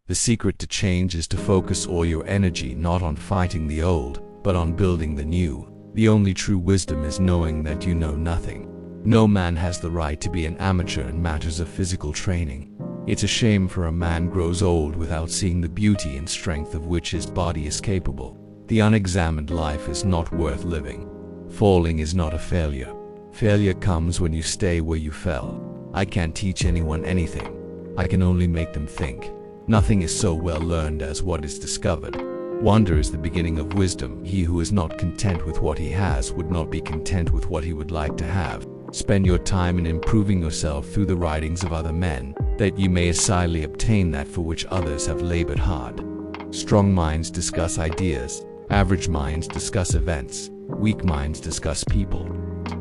The secret to change is to focus all your energy not on fighting the old, but on building the new. The only true wisdom is knowing that you know nothing. No man has the right to be an amateur in matters of physical training. It's a shame for a man grows old without seeing the beauty and strength of which his body is capable. The unexamined life is not worth living. Falling is not a failure. Failure comes when you stay where you fell. I can't teach anyone anything. I can only make them think. Nothing is so well learned as what is discovered. Wonder is the beginning of wisdom. He who is not content with what he has would not be content with what he would like to have. Spend your time in improving yourself through the writings of other men, that you may acidly obtain that for which others have labored hard. Strong minds discuss ideas. Average minds discuss events. Weak minds discuss people.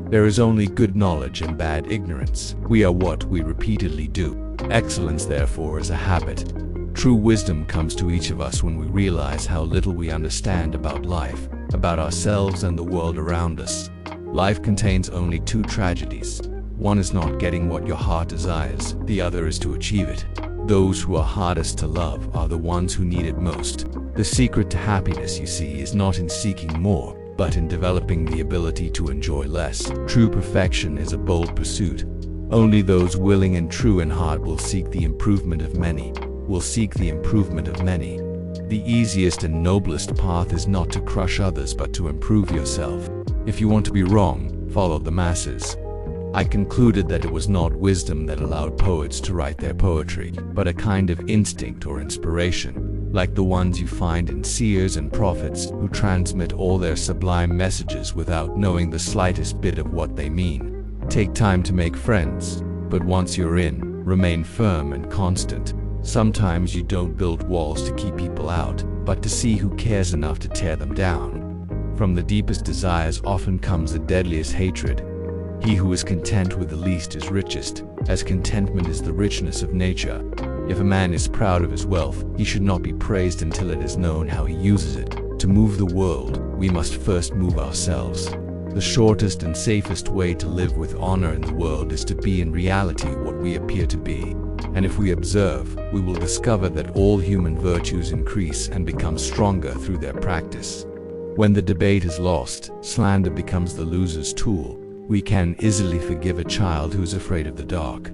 There is only good knowledge and bad ignorance. We are what we repeatedly do. Excellence, therefore, is a habit. True wisdom comes to each of us when we realize how little we understand about life, about ourselves and the world around us. Life contains only two tragedies. One is not getting what your heart desires, the other is to achieve it. Those who are hardest to love are the ones who need it most. The secret to happiness, you see, is not in seeking more, but in developing the ability to enjoy less. True perfection is a bold pursuit. Only those willing and true in heart will seek the improvement of many. The easiest and noblest path is not to crush others but to improve yourself. If you want to be wrong, follow the masses. I concluded that it was not wisdom that allowed poets to write their poetry, but a kind of instinct or inspiration, like the ones you find in seers and prophets who transmit all their sublime messages without knowing the slightest bit of what they mean. Take time to make friends, but once you're in, remain firm and constant. Sometimes you don't build walls to keep people out, but to see who cares enough to tear them down. From the deepest desires often comes the deadliest hatred. He who is content with the least is richest, as contentment is the richness of nature. If a man is proud of his wealth, he should not be praised until it is known how he uses it. To move the world, we must first move ourselves. The shortest and safest way to live with honor in the world is to be in reality what we appear to be. And if we observe, we will discover that all human virtues increase and become stronger through their practice. When the debate is lost, slander becomes the loser's tool. We can easily forgive a child who is afraid of the dark.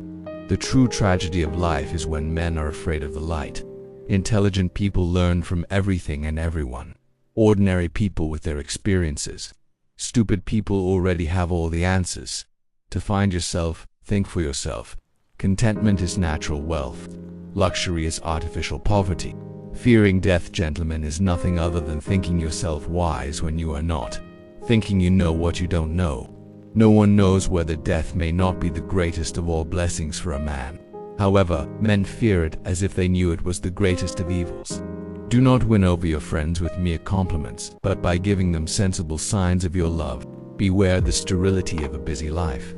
The true tragedy of life is when men are afraid of the light. Intelligent people learn from everything and everyone. Ordinary people with their experiences. Stupid people already have all the answers. To find yourself, think for yourself. Contentment is natural wealth. Luxury is artificial poverty. Fearing death, gentlemen, is nothing other than thinking yourself wise when you are not. Thinking you know what you don't know. No one knows whether death may not be the greatest of all blessings for a man. However, men fear it as if they knew it was the greatest of evils. Do not win over your friends with mere compliments, but by giving them sensible signs of your love. Beware the sterility of a busy life.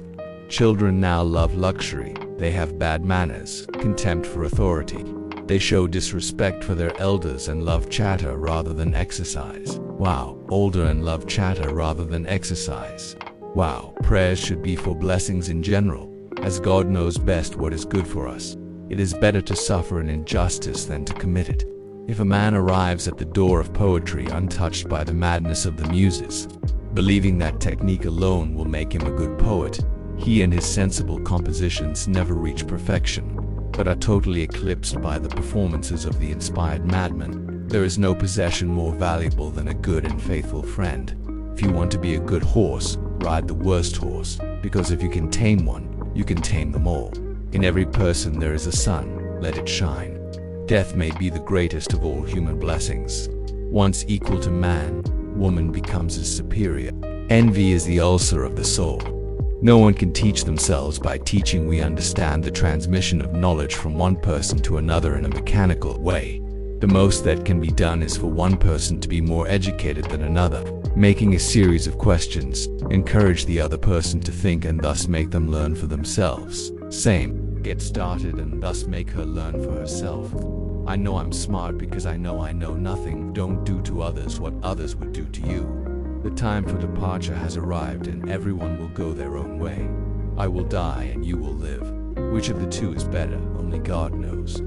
Children now love luxury. They have bad manners, contempt for authority. They show disrespect for their elders and love chatter rather than exercise. Wow, older and love chatter rather than exercise. Wow, prayers should be for blessings in general, as God knows best what is good for us. It is better to suffer an injustice than to commit it. If a man arrives at the door of poetry untouched by the madness of the muses, believing that technique alone will make him a good poet, he and his sensible compositions never reach perfection, but are totally eclipsed by the performances of the inspired madman. There is no possession more valuable than a good and faithful friend. If you want to be a good horse, ride the worst horse, because if you can tame one, you can tame them all. In every person there is a sun, let it shine. Death may be the greatest of all human blessings. Once equal to man, woman becomes his superior. Envy is the ulcer of the soul. No one can teach themselves by teaching. We understand the transmission of knowledge from one person to another in a mechanical way. The most that can be done is for one person to be more educated than another, making a series of questions, encourage the other person to think and thus make them learn for themselves. Same, get started and thus make her learn for herself. I know I'm smart because I know nothing. Don't do to others what others would do to you. The time for departure has arrived and everyone will go their own way. I will die and you will live. Which of the two is better, only God knows.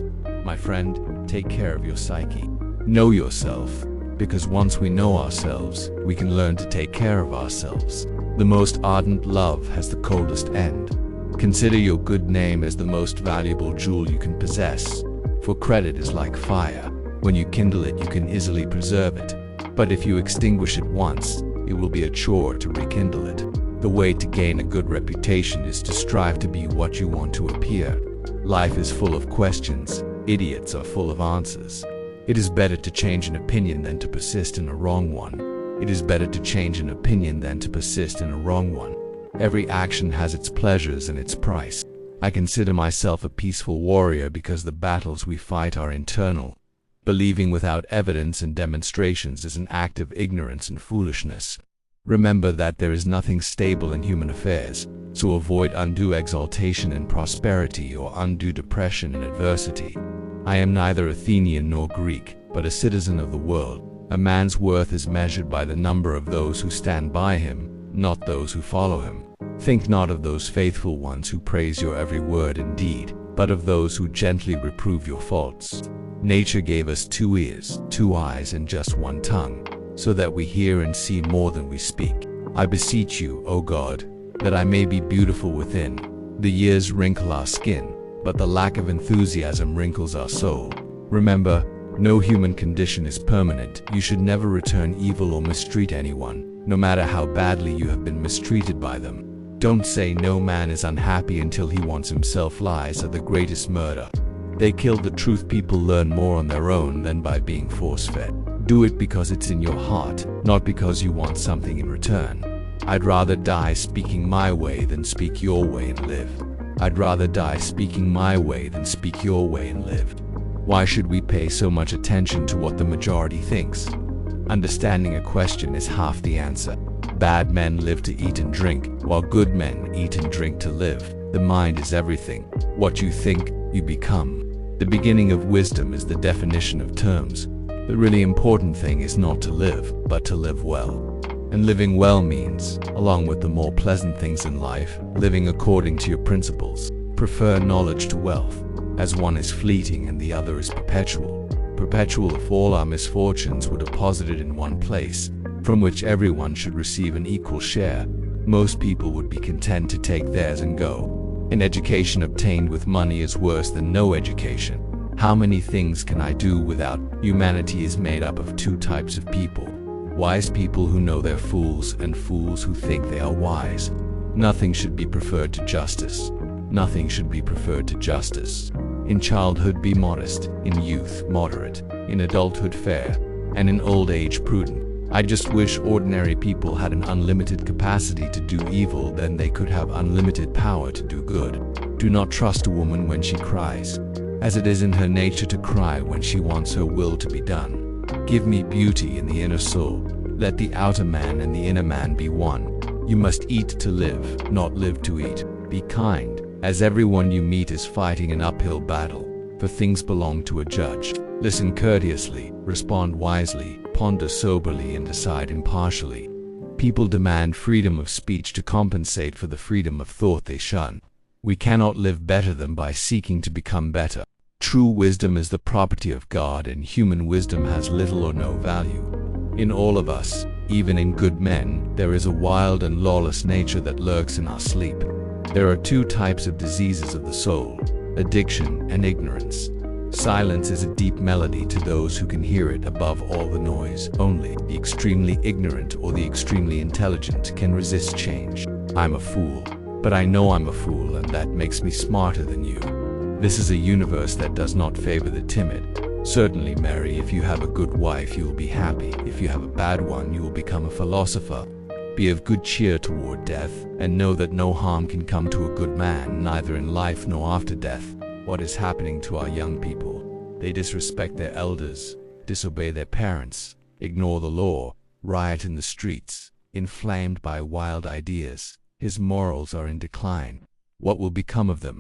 My friend, take care of your psyche. Know yourself, because once we know ourselves, we can learn to take care of ourselves. The most ardent love has the coldest end. Consider your good name as the most valuable jewel you can possess, for credit is like fire. When you kindle it, you can easily preserve it. But if you extinguish it once, it will be a chore to rekindle it. The way to gain a good reputation is to strive to be what you want to appear. Life is full of questions. Idiots are full of answers. It is better to change an opinion than to persist in a wrong one. It is better to change an opinion than to persist in a wrong one. Every action has its pleasures and its price. I consider myself a peaceful warrior because the battles we fight are internal. Believing without evidence and demonstrations is an act of ignorance and foolishness. Remember that there is nothing stable in human affairs, so avoid undue exaltation in prosperity or undue depression in adversity. I am neither Athenian nor Greek, but a citizen of the world. A man's worth is measured by the number of those who stand by him, not those who follow him. Think not of those faithful ones who praise your every word and deed, but of those who gently reprove your faults. Nature gave us 2 ears, 2 eyes, and just 1 tongue, so that we hear and see more than we speak. I beseech you, O God, that I may be beautiful within. The years wrinkle our skin, but the lack of enthusiasm wrinkles our soul. Remember, no human condition is permanent. You should never return evil or mistreat anyone, no matter how badly you have been mistreated by them. Don't say no man is unhappy until he wants himself. Lies are the greatest murder. They kill the truth. People learn more on their own than by being force-fed. Do it because it's in your heart, not because you want something in return. I'd rather die speaking my way than speak your way and live. I'd rather die speaking my way than speak your way and live. Why should we pay so much attention to what the majority thinks? Understanding a question is half the answer. Bad men live to eat and drink, while good men eat and drink to live. The mind is everything. What you think, you become. The beginning of wisdom is the definition of terms. The really important thing is not to live, but to live well. And living well means, along with the more pleasant things in life, living according to your principles. Prefer knowledge to wealth, as one is fleeting and the other is perpetual. Perpetual if all our misfortunes were deposited in one place, from which everyone should receive an equal share. Most people would be content to take theirs and go. An education obtained with money is worse than no education. How many things can I do without? Humanity is made up of 2 types of people. Wise people who know they're fools and fools who think they are wise. Nothing should be preferred to justice. Nothing should be preferred to justice. In childhood be modest, in youth moderate, in adulthood fair, and in old age prudent. I just wish ordinary people had an unlimited capacity to do evil, then they could have unlimited power to do good. Do not trust a woman when she cries, as it is in her nature to cry when she wants her will to be done. Give me beauty in the inner soul. Let the outer man and the inner man be one. You must eat to live, not live to eat. Be kind, as everyone you meet is fighting an uphill battle, for things belong to a judge. Listen courteously, respond wisely, ponder soberly, and decide impartially. People demand freedom of speech to compensate for the freedom of thought they shun. We cannot live better than by seeking to become better. True wisdom is the property of God, and human wisdom has little or no value. In all of us, even in good men, there is a wild and lawless nature that lurks in our sleep. There are 2 types of diseases of the soul: addiction and ignorance. Silence is a deep melody to those who can hear it above all the noise. Only the extremely ignorant or the extremely intelligent can resist change. I'm a fool, but I know I'm a fool, and that makes me smarter than you. This is a universe that does not favor the timid. Certainly, Mary, if you have a good wife, you will be happy. If you have a bad one, you will become a philosopher. Be of good cheer toward death, and know that no harm can come to a good man, neither in life nor after death. What is happening to our young people? They disrespect their elders, disobey their parents, ignore the law, riot in the streets, inflamed by wild ideas. His morals are in decline. What will become of them?